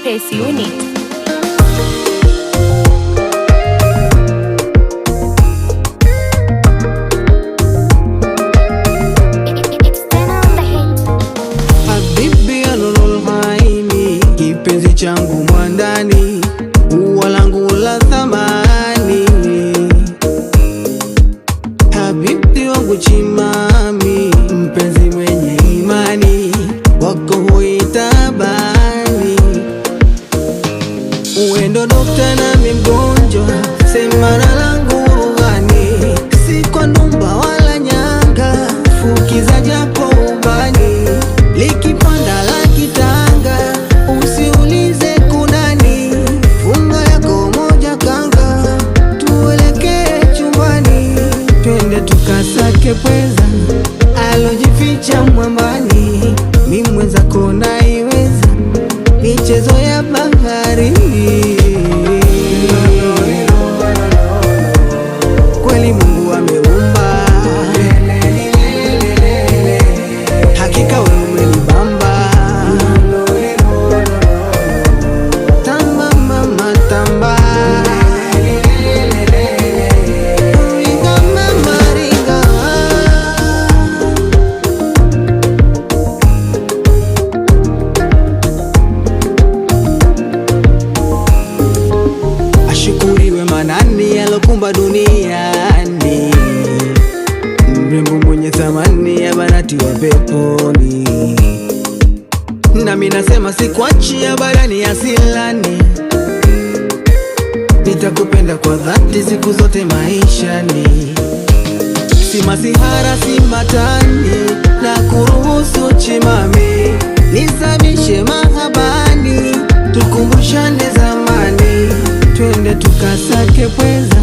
KS Unit. Kipenzi changu mwandani, ua langu la thamani, habibi wangu chimami, mpenzi mwenye imani, wako huitabani. Uendo dokta nami mgonjwa, sema na langu ugani, si kwa ndumba wala nyanga, fukiza japo ubani, likipanda la kitanga usiulize kunani, funga yako moja kanga, tuelekee chumbani, twende tukasake pweza alojificha mwambani, mi mwenzako naiweza michezo ya bahari. Kweli Mungu ameumba, hakika wewe umenibamba. Tamba mama tamba, ringa mama ringa. Ashukuriwe Manani alokumba duniani, mrembo mwenye thamani ya banati wa peponi. Nami nasema sikuachi ya barani ya silani, nitakupenda kwa dhati siku zote maishani. Si masihara si matani, na kuruhusu chimami, nisabishe mahabani, tukumbushane zamani, twende tukasake pweza